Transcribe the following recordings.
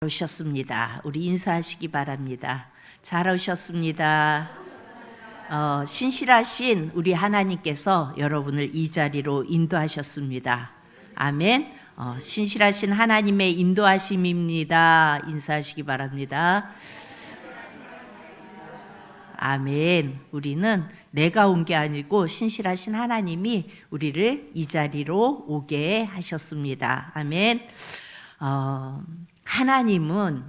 오셨습니다. 우리 인사하시기 바랍니다. 잘 오셨습니다. 신실하신 우리 하나님께서 여러분을 이 자리로 인도하셨습니다. 아멘. 신실하신 하나님의 인도하심입니다. 인사하시기 바랍니다. 아멘. 우리는 내가 온 게 아니고 신실하신 하나님이 우리를 이 자리로 오게 하셨습니다. 아멘. 하나님은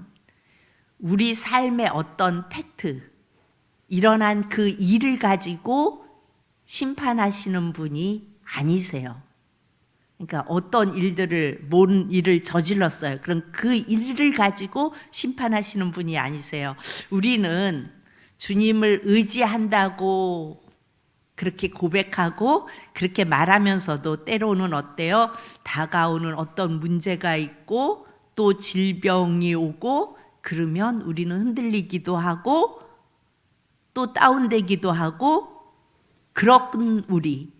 우리 삶의 어떤 팩트, 일어난 그 일을 가지고 심판하시는 분이 아니세요. 그러니까 어떤 일들을, 뭔 일을 저질렀어요. 그럼 그 일을 가지고 심판하시는 분이 아니세요. 우리는 주님을 의지한다고 그렇게 고백하고 그렇게 말하면서도 때로는 어때요? 다가오는 어떤 문제가 있고 또 질병이 오고 그러면 우리는 흔들리기도 하고 또 다운되기도 하고, 그런 우리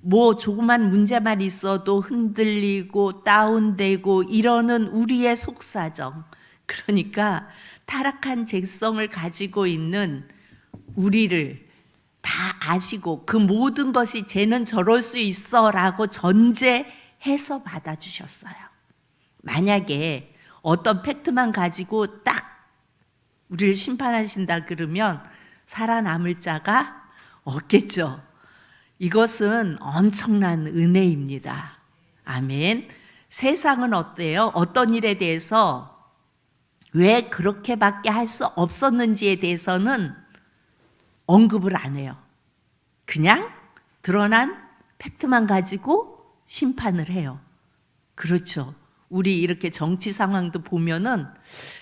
뭐 조그만 문제만 있어도 흔들리고 다운되고 이러는 우리의 속사정, 그러니까 타락한 죄성을 가지고 있는 우리를 다 아시고 그 모든 것이 쟤는 저럴 수 있어 라고 전제해서 받아주셨어요. 만약에 어떤 팩트만 가지고 딱 우리를 심판하신다 그러면 살아남을 자가 없겠죠. 이것은 엄청난 은혜입니다. 아멘. 세상은 어때요? 어떤 일에 대해서 왜 그렇게밖에 할 수 없었는지에 대해서는 언급을 안 해요. 그냥 드러난 팩트만 가지고 심판을 해요. 그렇죠. 우리 이렇게 정치 상황도 보면은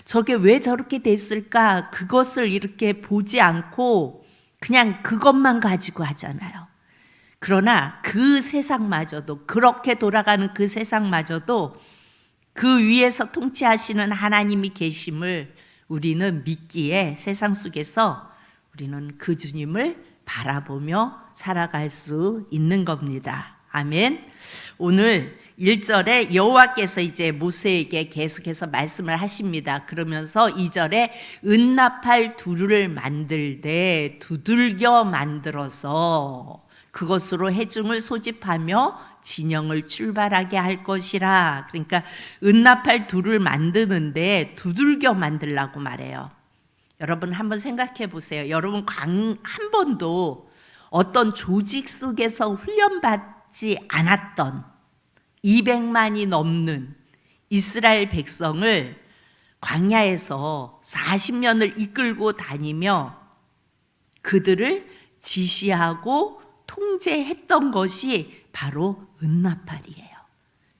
저게 왜 저렇게 됐을까? 그것을 이렇게 보지 않고 그냥 그것만 가지고 하잖아요. 그러나 그 세상마저도, 그렇게 돌아가는 그 세상마저도 그 위에서 통치하시는 하나님이 계심을 우리는 믿기에 세상 속에서 우리는 그 주님을 바라보며 살아갈 수 있는 겁니다. 아멘. 오늘 1절에 여호와께서 이제 모세에게 계속해서 말씀을 하십니다. 그러면서 2절에 은나팔 두루를 만들되 두들겨 만들어서 그것으로 회중을 소집하며 진영을 출발하게 할 것이라. 그러니까 은나팔 두루를 만드는데 두들겨 만들라고 말해요. 여러분 한번 생각해 보세요. 여러분 한 번도 어떤 조직 속에서 훈련받지 않았던 200만이 넘는 이스라엘 백성을 광야에서 40년을 이끌고 다니며 그들을 지시하고 통제했던 것이 바로 은나팔이에요.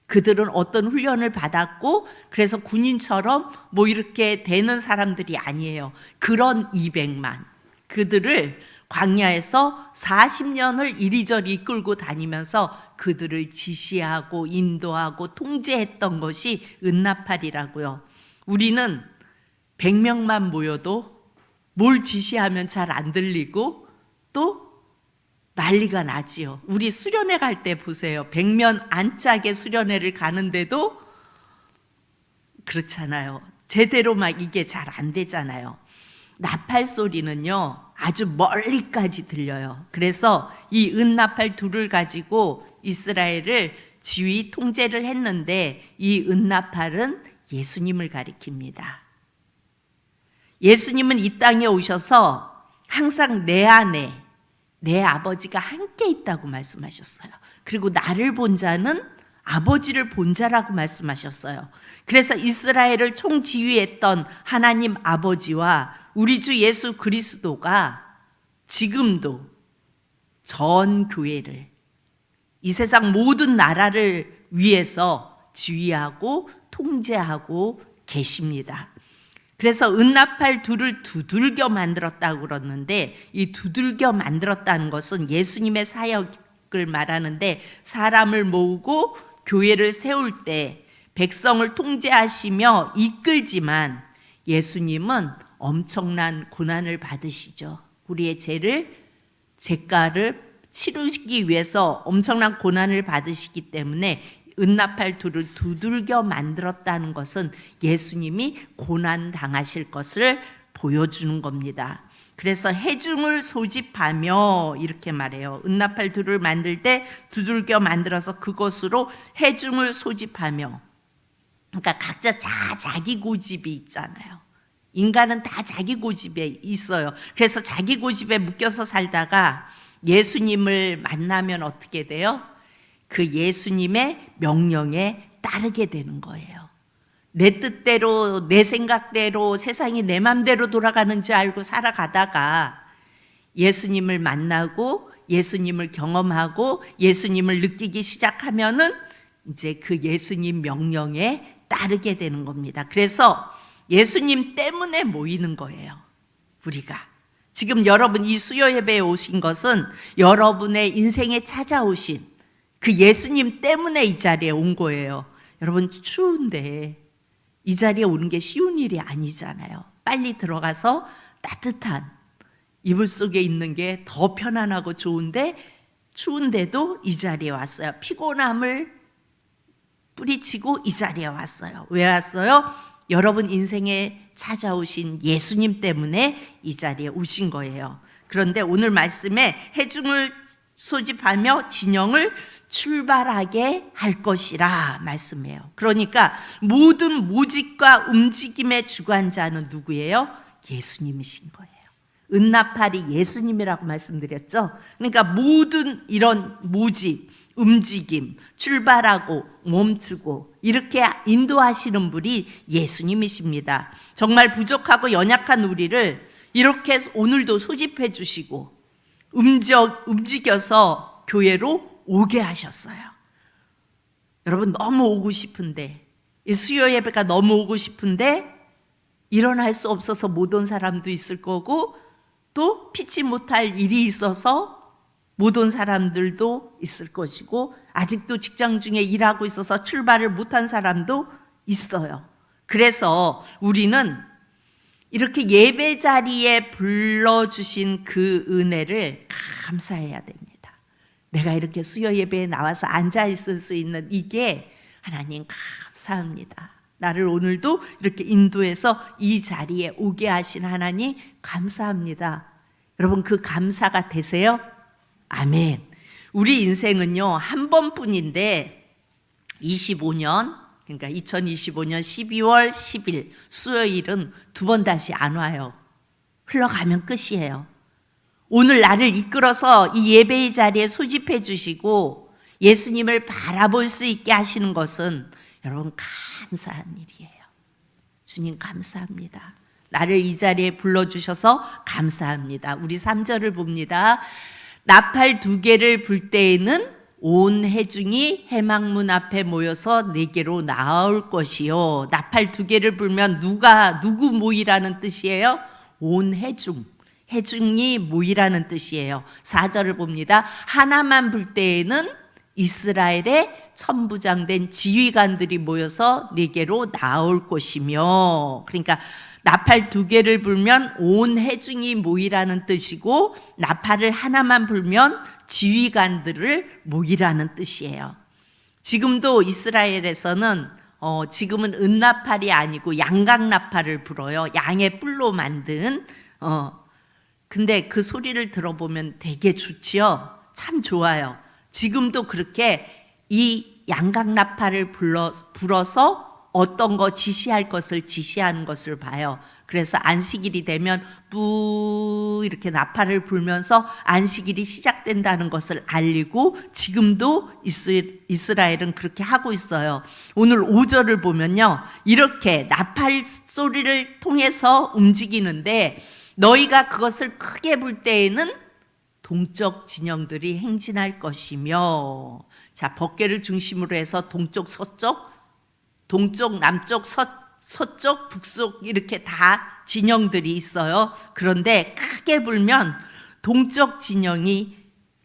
그들은 어떤 훈련을 받았고 그래서 군인처럼 뭐 이렇게 되는 사람들이 아니에요. 그런 200만, 그들을 광야에서 40년을 이리저리 이끌고 다니면서 그들을 지시하고 인도하고 통제했던 것이 은나팔이라고요. 우리는 100명만 모여도 뭘 지시하면 잘 안 들리고 또 난리가 나지요. 우리 수련회 갈 때 보세요. 100명 안짝에 수련회를 가는데도 그렇잖아요. 제대로 막 이게 잘 안 되잖아요. 나팔 소리는요 아주 멀리까지 들려요. 그래서 이 은나팔 둘을 가지고 이스라엘을 지휘 통제를 했는데 이 은나팔은 예수님을 가리킵니다. 예수님은 이 땅에 오셔서 항상 내 안에 내 아버지가 함께 있다고 말씀하셨어요. 그리고 나를 본 자는 아버지를 본 자라고 말씀하셨어요. 그래서 이스라엘을 총지휘했던 하나님 아버지와 우리 주 예수 그리스도가 지금도 전 교회를, 이 세상 모든 나라를 위해서 지휘하고 통제하고 계십니다. 그래서 은나팔 둘을 두들겨 만들었다고 그러는데 이 두들겨 만들었다는 것은 예수님의 사역을 말하는데, 사람을 모으고 교회를 세울 때 백성을 통제하시며 이끌지만 예수님은 엄청난 고난을 받으시죠. 우리의 죄가를 치르기 위해서 엄청난 고난을 받으시기 때문에 은나팔 둘을 두들겨 만들었다는 것은 예수님이 고난 당하실 것을 보여주는 겁니다. 그래서 해중을 소집하며 이렇게 말해요. 은나팔 둘을 만들 때 두들겨 만들어서 그것으로 해중을 소집하며, 그러니까 각자 자기 고집이 있잖아요. 인간은 다 자기 고집에 있어요. 그래서 자기 고집에 묶여서 살다가 예수님을 만나면 어떻게 돼요? 그 예수님의 명령에 따르게 되는 거예요. 내 뜻대로, 내 생각대로, 세상이 내 맘대로 돌아가는 줄 알고 살아가다가 예수님을 만나고 예수님을 경험하고 예수님을 느끼기 시작하면은 이제 그 예수님 명령에 따르게 되는 겁니다. 그래서 예수님 때문에 모이는 거예요. 우리가 지금 여러분 이 수요 예배에 오신 것은 여러분의 인생에 찾아오신 그 예수님 때문에 이 자리에 온 거예요. 여러분 추운데 이 자리에 오는 게 쉬운 일이 아니잖아요. 빨리 들어가서 따뜻한 이불 속에 있는 게 더 편안하고 좋은데 추운데도 이 자리에 왔어요. 피곤함을 뿌리치고 이 자리에 왔어요. 왜 왔어요? 여러분 인생에 찾아오신 예수님 때문에 이 자리에 오신 거예요. 그런데 오늘 말씀에 해중을 소집하며 진영을 출발하게 할 것이라 말씀해요. 그러니까 모든 모집과 움직임의 주관자는 누구예요? 예수님이신 거예요. 은나팔이 예수님이라고 말씀드렸죠. 그러니까 모든 이런 모집, 움직임, 출발하고 멈추고 이렇게 인도하시는 분이 예수님이십니다. 정말 부족하고 연약한 우리를 이렇게 오늘도 소집해 주시고 움직여서 교회로 오게 하셨어요. 여러분 너무 오고 싶은데, 이 수요 예배가 너무 오고 싶은데 일어날 수 없어서 못 온 사람도 있을 거고 또 피치 못할 일이 있어서 못 온 사람들도 있을 것이고 아직도 직장 중에 일하고 있어서 출발을 못한 사람도 있어요. 그래서 우리는 이렇게 예배 자리에 불러주신 그 은혜를 감사해야 됩니다. 내가 이렇게 수요 예배에 나와서 앉아 있을 수 있는 이게 하나님 감사합니다. 나를 오늘도 이렇게 인도해서 이 자리에 오게 하신 하나님 감사합니다. 여러분 그 감사가 되세요? 아멘. 우리 인생은요 한 번뿐인데 25년, 그러니까 2025년 12월 10일 수요일은 두 번 다시 안 와요. 흘러가면 끝이에요. 오늘 나를 이끌어서 이 예배의 자리에 소집해 주시고 예수님을 바라볼 수 있게 하시는 것은 여러분 감사한 일이에요. 주님 감사합니다. 나를 이 자리에 불러주셔서 감사합니다. 우리 3절을 봅니다. 나팔 2개를 불 때에는 온 해중이 해망문 앞에 모여서 내게로 나올 것이요. 나팔 2개를 불면 누구 모이라는 뜻이에요? 온 해중. 해중이 모이라는 뜻이에요. 4절을 봅니다. 하나만 불 때에는 이스라엘의 천부장된 지휘관들이 모여서 네게로 나올 것이며, 그러니까 나팔 2개를 불면 온 해중이 모이라는 뜻이고 나팔을 하나만 불면 지휘관들을 모이라는 뜻이에요. 지금도 이스라엘에서는 지금은 은나팔이 아니고 양각나팔을 불어요. 양의 뿔로 만든 근데 그 소리를 들어보면 되게 좋지요. 참 좋아요. 지금도 그렇게 이 양각나팔을 불어서 어떤 거 지시할 것을 지시하는 것을 봐요. 그래서 안식일이 되면 뿌 이렇게 나팔을 불면서 안식일이 시작된다는 것을 알리고 지금도 이스라엘은 그렇게 하고 있어요. 오늘 5절을 보면요. 이렇게 나팔 소리를 통해서 움직이는데 너희가 그것을 크게 불 때에는 동쪽 진영들이 행진할 것이며, 자 법궤를 중심으로 해서 동쪽 서쪽, 동쪽 남쪽 서쪽 북쪽 이렇게 다 진영들이 있어요. 그런데 크게 불면 동쪽 진영이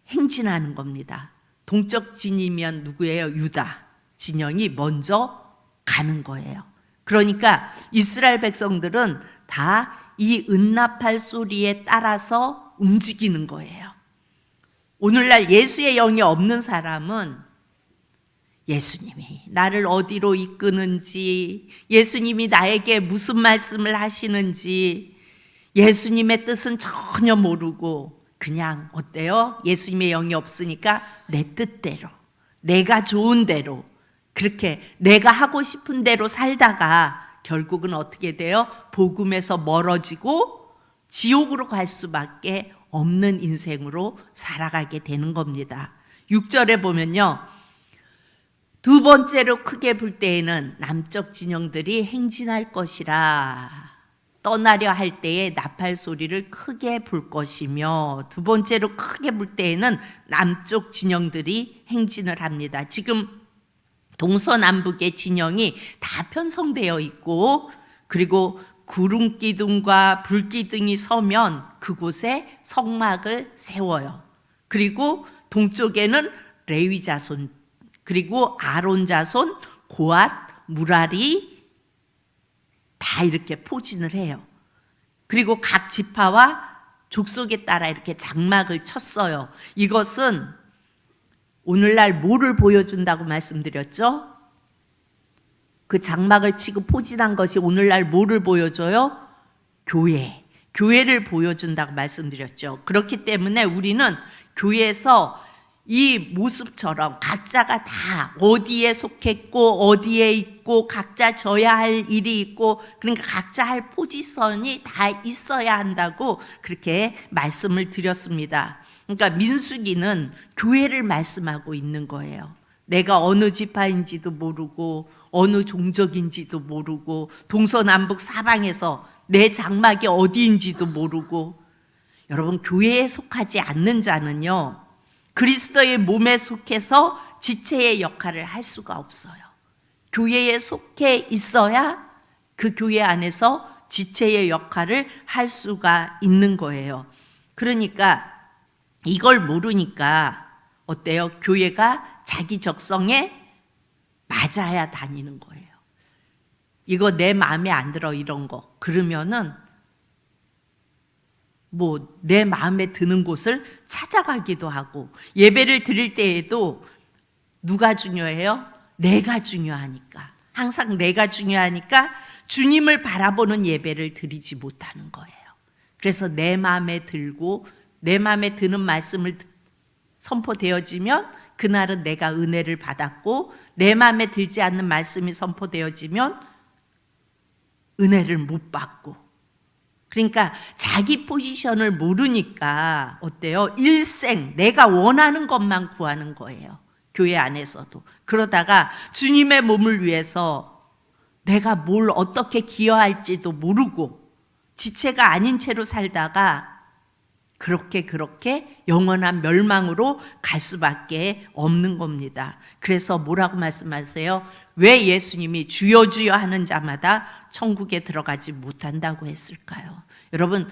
행진하는 겁니다. 동쪽 진이면 누구예요? 유다 진영이 먼저 가는 거예요. 그러니까 이스라엘 백성들은 다 이 은나팔 소리에 따라서 움직이는 거예요. 오늘날 예수의 영이 없는 사람은 예수님이 나를 어디로 이끄는지, 예수님이 나에게 무슨 말씀을 하시는지, 예수님의 뜻은 전혀 모르고 그냥 어때요? 예수님의 영이 없으니까 내 뜻대로, 내가 좋은 대로, 그렇게 내가 하고 싶은 대로 살다가 결국은 어떻게 돼요? 복음에서 멀어지고 지옥으로 갈 수밖에 없는 인생으로 살아가게 되는 겁니다. 6절에 보면요, 두 번째로 크게 불 때에는 남쪽 진영들이 행진할 것이라. 떠나려 할 때에 나팔 소리를 크게 불 것이며, 두 번째로 크게 불 때에는 남쪽 진영들이 행진을 합니다. 지금 동서남북의 진영이 다 편성되어 있고, 그리고 구름 기둥과 불 기둥이 서면 그곳에 성막을 세워요. 그리고 동쪽에는 레위 자손, 그리고 아론 자손, 고앗, 무라리 다 이렇게 포진을 해요. 그리고 각 지파와 족속에 따라 이렇게 장막을 쳤어요. 이것은 오늘날 뭐를 보여준다고 말씀드렸죠? 그 장막을 치고 포진한 것이 오늘날 뭐를 보여줘요? 교회를 보여준다고 말씀드렸죠. 그렇기 때문에 우리는 교회에서 이 모습처럼 각자가 다 어디에 속했고 어디에 있고 각자 져야 할 일이 있고, 그러니까 각자 할 포지션이 다 있어야 한다고 그렇게 말씀을 드렸습니다. 그러니까 민수기는 교회를 말씀하고 있는 거예요. 내가 어느 지파인지도 모르고 어느 종족인지도 모르고 동서남북 사방에서 내 장막이 어디인지도 모르고, 여러분, 교회에 속하지 않는 자는요, 그리스도의 몸에 속해서 지체의 역할을 할 수가 없어요. 교회에 속해 있어야 그 교회 안에서 지체의 역할을 할 수가 있는 거예요. 그러니까 이걸 모르니까 어때요? 교회가 자기 적성에 맞아야 다니는 거예요. 이거 내 마음에 안 들어, 이런 거. 그러면은 뭐 내 마음에 드는 곳을 찾아가기도 하고, 예배를 드릴 때에도 누가 중요해요? 내가 중요하니까. 항상 내가 중요하니까 주님을 바라보는 예배를 드리지 못하는 거예요. 그래서 내 마음에 들고 내 마음에 드는 말씀을 선포되어지면 그날은 내가 은혜를 받았고, 내 마음에 들지 않는 말씀이 선포되어지면 은혜를 못 받고. 그러니까 자기 포지션을 모르니까 어때요? 일생 내가 원하는 것만 구하는 거예요. 교회 안에서도. 그러다가 주님의 몸을 위해서 내가 뭘 어떻게 기여할지도 모르고 지체가 아닌 채로 살다가 그렇게 영원한 멸망으로 갈 수밖에 없는 겁니다. 그래서 뭐라고 말씀하세요? 왜 예수님이 주여 주여 하는 자마다 천국에 들어가지 못한다고 했을까요? 여러분,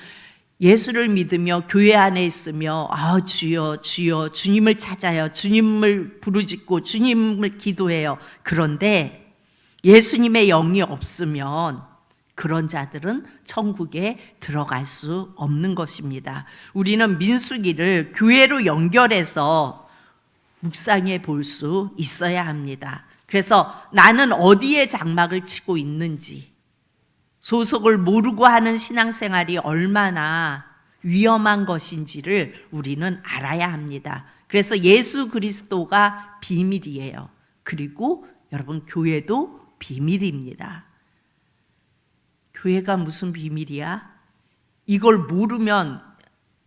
예수를 믿으며 교회 안에 있으며 주여 주여 주님을 찾아요, 주님을 부르짖고 주님을 기도해요. 그런데 예수님의 영이 없으면 그런 자들은 천국에 들어갈 수 없는 것입니다. 우리는 민수기를 교회로 연결해서 묵상해 볼 수 있어야 합니다. 그래서 나는 어디에 장막을 치고 있는지, 소속을 모르고 하는 신앙생활이 얼마나 위험한 것인지를 우리는 알아야 합니다. 그래서 예수 그리스도가 비밀이에요. 그리고 여러분, 교회도 비밀입니다. 교회가 무슨 비밀이야? 이걸 모르면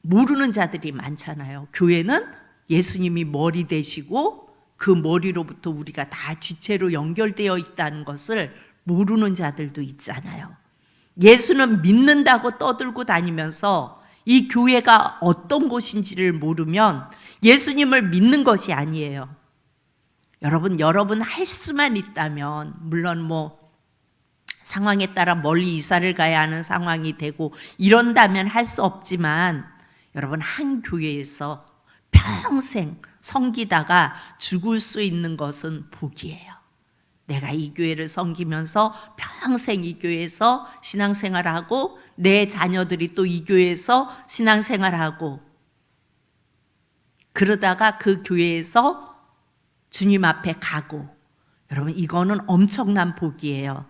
모르는 자들이 많잖아요. 교회는 예수님이 머리 되시고 그 머리로부터 우리가 다 지체로 연결되어 있다는 것을 모르는 자들도 있잖아요. 예수는 믿는다고 떠들고 다니면서 이 교회가 어떤 곳인지를 모르면 예수님을 믿는 것이 아니에요. 여러분 할 수만 있다면, 물론 상황에 따라 멀리 이사를 가야 하는 상황이 되고 이런다면 할 수 없지만, 여러분, 한 교회에서 평생 섬기다가 죽을 수 있는 것은 복이에요. 내가 이 교회를 섬기면서 평생 이 교회에서 신앙생활하고 내 자녀들이 또 이 교회에서 신앙생활하고, 그러다가 그 교회에서 주님 앞에 가고 여러분, 이거는 엄청난 복이에요.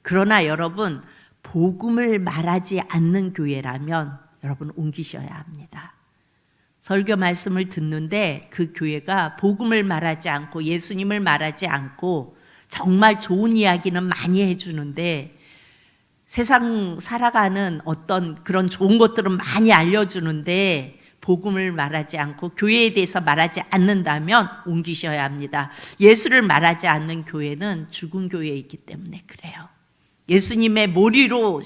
그러나 여러분, 복음을 말하지 않는 교회라면 여러분 옮기셔야 합니다. 설교 말씀을 듣는데 그 교회가 복음을 말하지 않고 예수님을 말하지 않고 정말 좋은 이야기는 많이 해주는데 세상 살아가는 어떤 그런 좋은 것들은 많이 알려주는데 복음을 말하지 않고 교회에 대해서 말하지 않는다면 옮기셔야 합니다. 예수를 말하지 않는 교회는 죽은 교회이기 때문에 그래요. 예수님의 머리로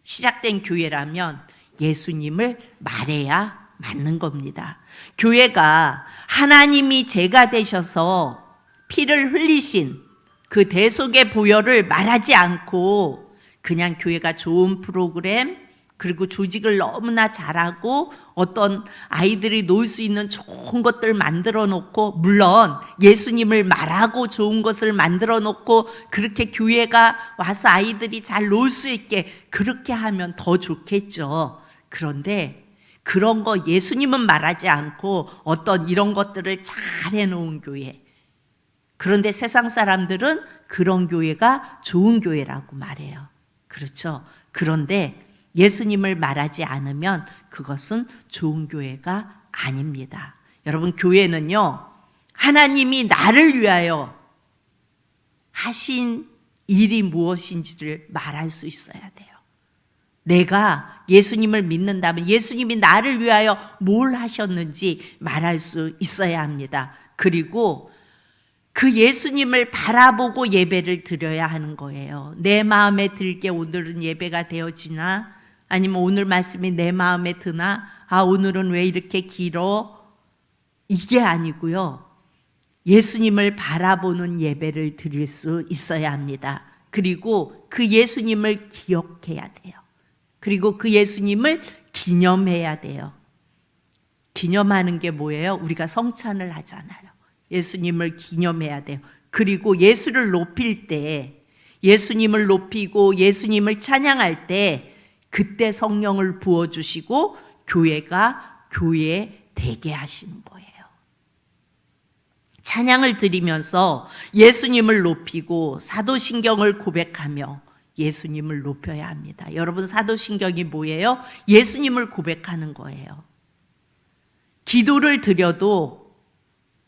시작된 교회라면 예수님을 말해야 맞는 겁니다. 교회가 하나님이 제가 되셔서 피를 흘리신 그 대속의 보혈을 말하지 않고 그냥 교회가 좋은 프로그램 그리고 조직을 너무나 잘하고 어떤 아이들이 놀 수 있는 좋은 것들 만들어 놓고, 물론 예수님을 말하고 좋은 것을 만들어 놓고 그렇게 교회가 와서 아이들이 잘 놀 수 있게 그렇게 하면 더 좋겠죠. 그런데 그런 거 예수님은 말하지 않고 어떤 이런 것들을 잘 해놓은 교회, 그런데 세상 사람들은 그런 교회가 좋은 교회라고 말해요. 그렇죠. 그런데 예수님을 말하지 않으면 그것은 좋은 교회가 아닙니다. 여러분, 교회는요, 하나님이 나를 위하여 하신 일이 무엇인지를 말할 수 있어야 돼요. 내가 예수님을 믿는다면 예수님이 나를 위하여 뭘 하셨는지 말할 수 있어야 합니다. 그리고 그 예수님을 바라보고 예배를 드려야 하는 거예요. 내 마음에 들게 오늘은 예배가 되어지나? 아니면 오늘 말씀이 내 마음에 드나? 아, 오늘은 왜 이렇게 길어? 이게 아니고요. 예수님을 바라보는 예배를 드릴 수 있어야 합니다. 그리고 그 예수님을 기억해야 돼요. 그리고 그 예수님을 기념해야 돼요. 기념하는 게 뭐예요? 우리가 성찬을 하잖아요. 예수님을 기념해야 돼요. 그리고 예수를 높일 때, 예수님을 높이고 예수님을 찬양할 때 그때 성령을 부어주시고 교회가 교회 되게 하시는 거예요. 찬양을 드리면서 예수님을 높이고 사도신경을 고백하며 예수님을 높여야 합니다. 여러분, 사도신경이 뭐예요? 예수님을 고백하는 거예요. 기도를 드려도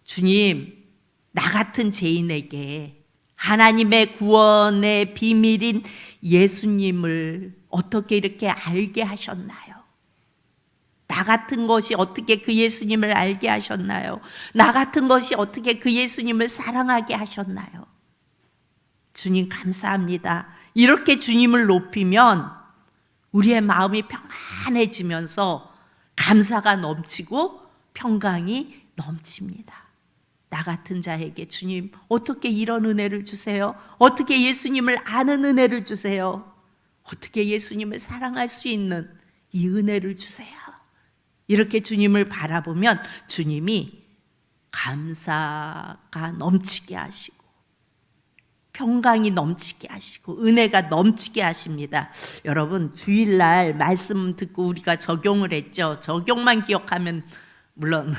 주님, 나 같은 죄인에게 하나님의 구원의 비밀인 예수님을 어떻게 이렇게 알게 하셨나요? 나 같은 것이 어떻게 그 예수님을 알게 하셨나요? 나 같은 것이 어떻게 그 예수님을 사랑하게 하셨나요? 주님 감사합니다. 이렇게 주님을 높이면 우리의 마음이 평안해지면서 감사가 넘치고 평강이 넘칩니다. 나 같은 자에게 주님 어떻게 이런 은혜를 주세요? 어떻게 예수님을 아는 은혜를 주세요? 어떻게 예수님을 사랑할 수 있는 이 은혜를 주세요? 이렇게 주님을 바라보면 주님이 감사가 넘치게 하시고 평강이 넘치게 하시고 은혜가 넘치게 하십니다. 여러분, 주일날 말씀 듣고 우리가 적용을 했죠. 적용만 기억하면 물론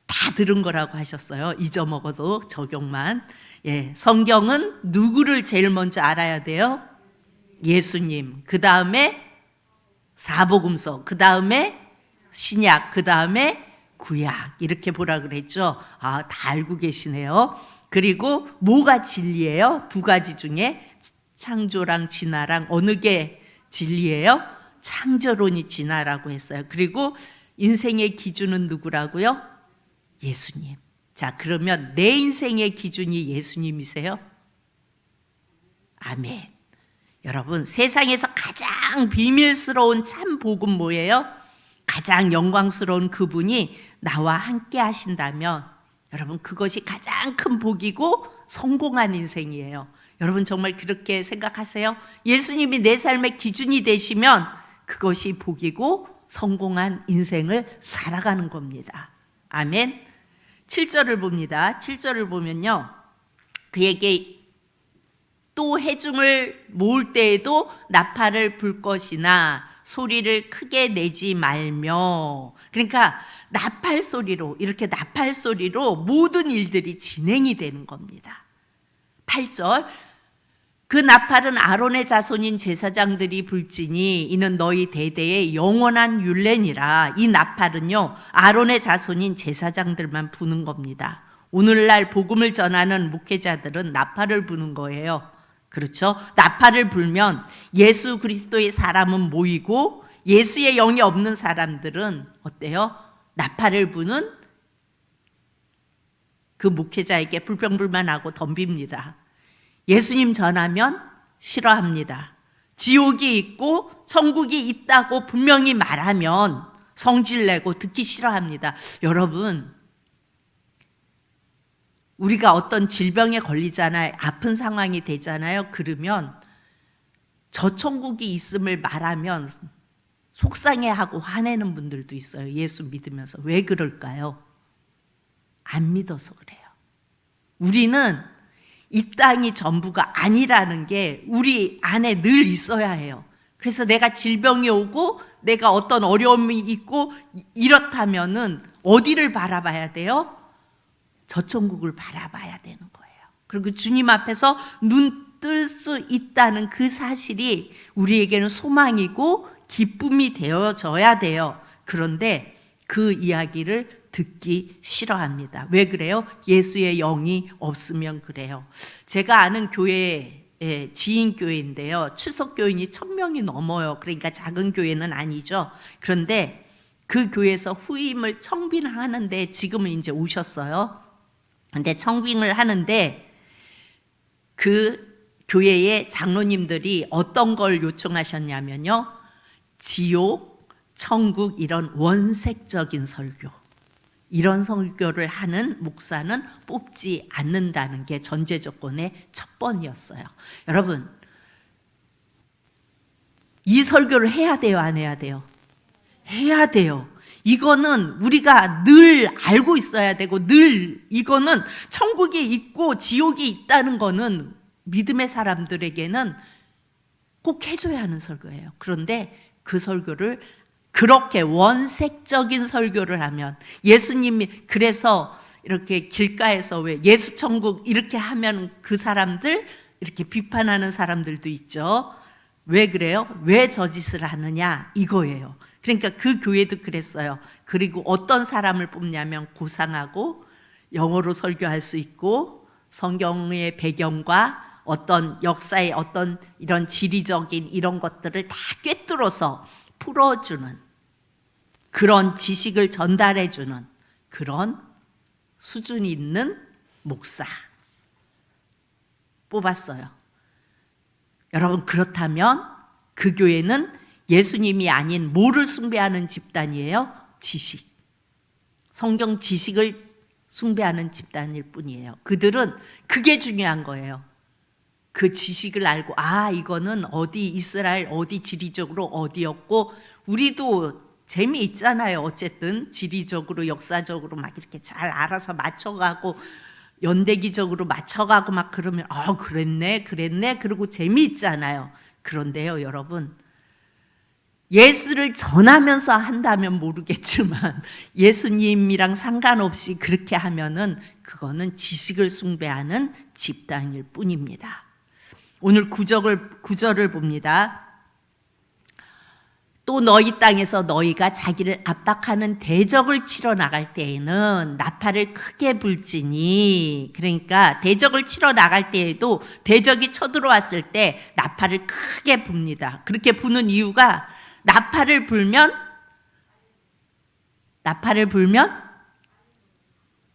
다 들은 거라고 하셨어요. 잊어먹어도 적용만. 성경은 누구를 제일 먼저 알아야 돼요? 예수님. 그 다음에 사복음서. 그 다음에 신약. 그 다음에 구약. 이렇게 보라 그랬죠. 아, 다 알고 계시네요. 그리고 뭐가 진리예요? 두 가지 중에 창조랑 진화랑 어느 게 진리예요? 창조론이 진화라고 했어요. 그리고 인생의 기준은 누구라고요? 예수님. 자, 그러면 내 인생의 기준이 예수님이세요? 아멘. 여러분, 세상에서 가장 비밀스러운 참 복은 뭐예요? 가장 영광스러운 그분이 나와 함께 하신다면 여러분, 그것이 가장 큰 복이고 성공한 인생이에요. 여러분, 정말 그렇게 생각하세요? 예수님이 내 삶의 기준이 되시면 그것이 복이고 성공한 인생을 살아가는 겁니다. 아멘. 7절을 봅니다. 7절을 보면요, 그에게 또 해중을 모을 때에도 나팔을 불 것이나 소리를 크게 내지 말며. 그러니까 나팔 소리로, 이렇게 나팔 소리로 모든 일들이 진행이 되는 겁니다. 8절 그 나팔은 아론의 자손인 제사장들이 불지니 이는 너희 대대의 영원한 율례니라. 이 나팔은요 아론의 자손인 제사장들만 부는 겁니다. 오늘날 복음을 전하는 목회자들은 나팔을 부는 거예요. 그렇죠? 나팔을 불면 예수 그리스도의 사람은 모이고 예수의 영이 없는 사람들은 어때요? 나팔을 부는 그 목회자에게 불평불만하고 덤빕니다. 예수님 전하면 싫어합니다. 지옥이 있고 천국이 있다고 분명히 말하면 성질내고 듣기 싫어합니다. 여러분, 우리가 어떤 질병에 걸리잖아요. 아픈 상황이 되잖아요. 그러면 저 천국이 있음을 말하면 속상해하고 화내는 분들도 있어요. 예수 믿으면서. 왜 그럴까요? 안 믿어서 그래요. 우리는 이 땅이 전부가 아니라는 게 우리 안에 늘 있어야 해요. 그래서 내가 질병이 오고 내가 어떤 어려움이 있고 이렇다면은 어디를 바라봐야 돼요? 저 천국을 바라봐야 되는 거예요. 그리고 주님 앞에서 눈 뜰 수 있다는 그 사실이 우리에게는 소망이고 기쁨이 되어져야 돼요. 그런데 그 이야기를 듣기 싫어합니다. 왜 그래요? 예수의 영이 없으면 그래요. 제가 아는 교회 지인 교회인데요. 출석 교인이 1000명이 넘어요. 그러니까 작은 교회는 아니죠. 그런데 그 교회에서 후임을 청빙하는데 지금은 이제 오셨어요. 근데 청빙을 하는데 그 교회의 장로님들이 어떤 걸 요청하셨냐면요. 지옥, 천국 이런 원색적인 설교, 이런 설교를 하는 목사는 뽑지 않는다는 게 전제 조건의 첫 번이었어요. 여러분, 이 설교를 해야 돼요, 안 해야 돼요? 해야 돼요. 이거는 우리가 늘 알고 있어야 되고 늘 이거는 천국이 있고 지옥이 있다는 거는 믿음의 사람들에게는 꼭 해줘야 하는 설교예요. 그런데 그 설교를 그렇게 원색적인 설교를 하면 예수님이 그래서 이렇게 길가에서 왜 예수 천국 이렇게 하면 그 사람들 이렇게 비판하는 사람들도 있죠. 왜 그래요? 왜 저 짓을 하느냐 이거예요. 그러니까 그 교회도 그랬어요. 그리고 어떤 사람을 뽑냐면 고상하고 영어로 설교할 수 있고 성경의 배경과 어떤 역사의 어떤 이런 지리적인 이런 것들을 다 꿰뚫어서 풀어주는 그런 지식을 전달해주는 그런 수준이 있는 목사 뽑았어요. 여러분, 그렇다면 그 교회는 예수님이 아닌 뭐를 숭배하는 집단이에요? 지식. 성경 지식을 숭배하는 집단일 뿐이에요. 그들은 그게 중요한 거예요. 그 지식을 알고 이거는 어디 이스라엘 어디 지리적으로 어디였고 우리도 재미있잖아요. 어쨌든 지리적으로 역사적으로 막 이렇게 잘 알아서 맞춰가고 연대기적으로 맞춰가고 막 그러면 그랬네 그리고 재미있잖아요. 그런데요 여러분, 예수를 전하면서 한다면 모르겠지만 예수님이랑 상관없이 그렇게 하면은 그거는 지식을 숭배하는 집단일 뿐입니다. 오늘 구절을 봅니다. 또 너희 땅에서 너희가 자기를 압박하는 대적을 치러 나갈 때에는 나팔을 크게 불지니, 그러니까 대적을 치러 나갈 때에도 대적이 쳐들어왔을 때 나팔을 크게 붑니다. 그렇게 부는 이유가 나팔을 불면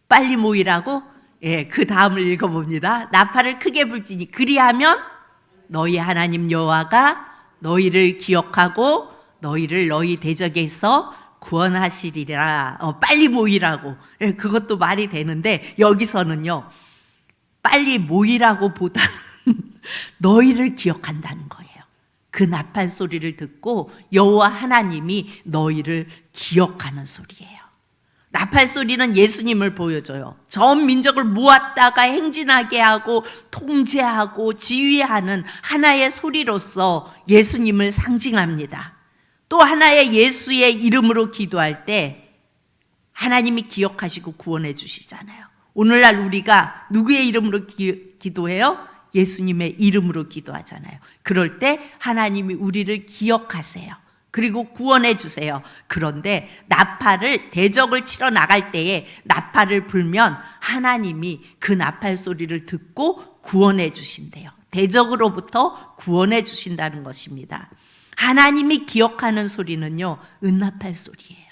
빨리 모이라고? 그 다음을 읽어봅니다. 나팔을 크게 불지니 그리하면 너희 하나님 여호와가 너희를 기억하고 너희를 너희 대적에서 구원하시리라. 빨리 모이라고. 그것도 말이 되는데 여기서는요 빨리 모이라고 보다는 너희를 기억한다는 거예요. 그 나팔 소리를 듣고 여호와 하나님이 너희를 기억하는 소리예요. 나팔 소리는 예수님을 보여줘요. 전 민족을 모았다가 행진하게 하고 통제하고 지휘하는 하나의 소리로서 예수님을 상징합니다. 또 하나의 예수의 이름으로 기도할 때 하나님이 기억하시고 구원해 주시잖아요. 오늘날 우리가 누구의 이름으로 기도해요? 예수님의 이름으로 기도하잖아요. 그럴 때 하나님이 우리를 기억하세요. 그리고 구원해 주세요. 그런데 나팔을 대적을 치러 나갈 때에 나팔을 불면 하나님이 그 나팔 소리를 듣고 구원해 주신대요. 대적으로부터 구원해 주신다는 것입니다. 하나님이 기억하는 소리는요, 은나팔 소리예요.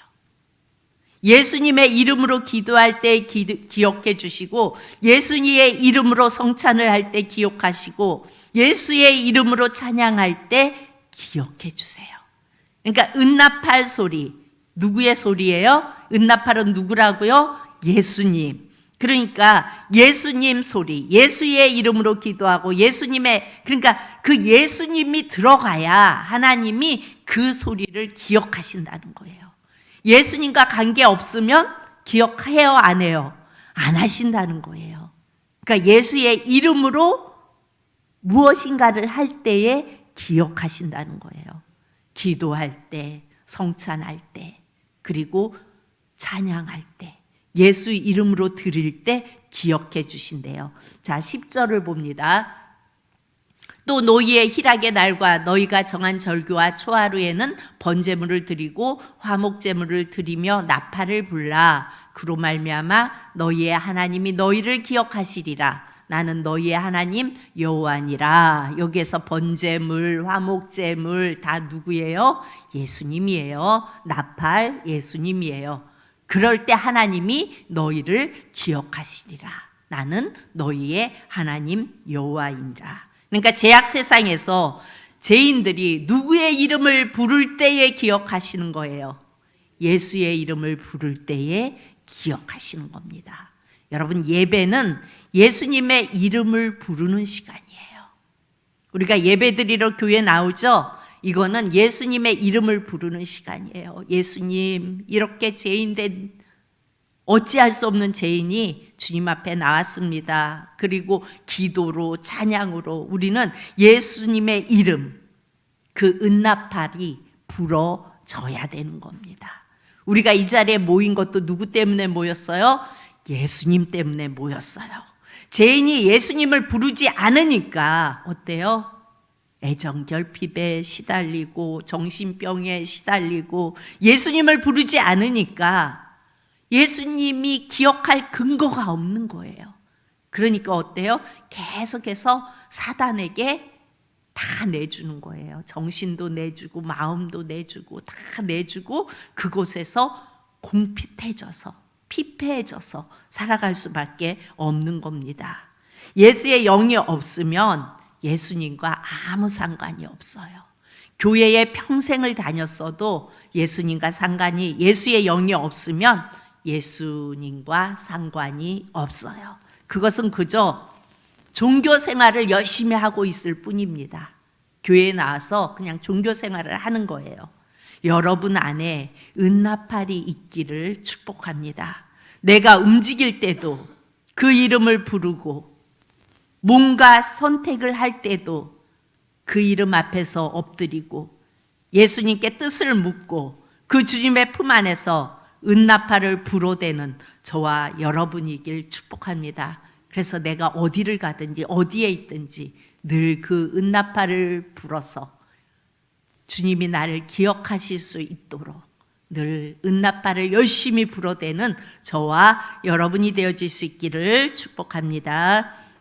예수님의 이름으로 기도할 때 기억해 주시고, 예수님의 이름으로 성찬을 할 때 기억하시고, 예수의 이름으로 찬양할 때 기억해 주세요. 그러니까 은나팔 소리, 누구의 소리예요? 은나팔은 누구라고요? 예수님. 그러니까 예수님 소리, 예수의 이름으로 기도하고 예수님의, 그러니까 그 예수님이 들어가야 하나님이 그 소리를 기억하신다는 거예요. 예수님과 관계 없으면 기억해요, 안 해요? 안 하신다는 거예요. 그러니까 예수의 이름으로 무엇인가를 할 때에 기억하신다는 거예요. 기도할 때, 성찬할 때, 그리고 찬양할 때, 예수 이름으로 드릴 때 기억해 주신대요. 자, 10절을 봅니다. 또 너희의 희락의 날과 너희가 정한 절기와 초하루에는 번제물을 드리고 화목제물을 드리며 나팔을 불라. 그로 말미암아 너희의 하나님이 너희를 기억하시리라. 나는 너희의 하나님 여호와니라. 여기에서 번제물, 화목제물 다 누구예요? 예수님이에요. 나팔 예수님이에요. 그럴 때 하나님이 너희를 기억하시리라. 나는 너희의 하나님 여호와이니라. 그러니까 죄악 세상에서 죄인들이 누구의 이름을 부를 때에 기억하시는 거예요. 예수의 이름을 부를 때에 기억하시는 겁니다. 여러분, 예배는 예수님의 이름을 부르는 시간이에요. 우리가 예배드리러 교회 나오죠? 이거는 예수님의 이름을 부르는 시간이에요. 예수님, 이렇게 죄인된 어찌할 수 없는 죄인이 주님 앞에 나왔습니다. 그리고 기도로, 찬양으로 우리는 예수님의 이름, 그 은나팔이 불어져야 되는 겁니다. 우리가 이 자리에 모인 것도 누구 때문에 모였어요? 예수님 때문에 모였어요. 죄인이 예수님을 부르지 않으니까 어때요? 애정결핍에 시달리고 정신병에 시달리고, 예수님을 부르지 않으니까 예수님이 기억할 근거가 없는 거예요. 그러니까 어때요? 계속해서 사단에게 다 내주는 거예요. 정신도 내주고 마음도 내주고 다 내주고, 그곳에서 공핍해져서 피폐해져서 살아갈 수밖에 없는 겁니다. 예수의 영이 없으면 예수님과 아무 상관이 없어요. 교회에 평생을 다녔어도 예수님과 상관이, 예수의 영이 없으면 예수님과 상관이 없어요. 그것은 그저 종교 생활을 열심히 하고 있을 뿐입니다. 교회에 나와서 그냥 종교 생활을 하는 거예요. 여러분 안에 은나팔이 있기를 축복합니다. 내가 움직일 때도 그 이름을 부르고, 뭔가 선택을 할 때도 그 이름 앞에서 엎드리고 예수님께 뜻을 묻고 그 주님의 품 안에서 은나팔을 불어대는 저와 여러분이길 축복합니다. 그래서 내가 어디를 가든지 어디에 있든지 늘 그 은나팔을 불어서 주님이 나를 기억하실 수 있도록 늘 은나팔을 열심히 불어대는 저와 여러분이 되어질 수 있기를 축복합니다.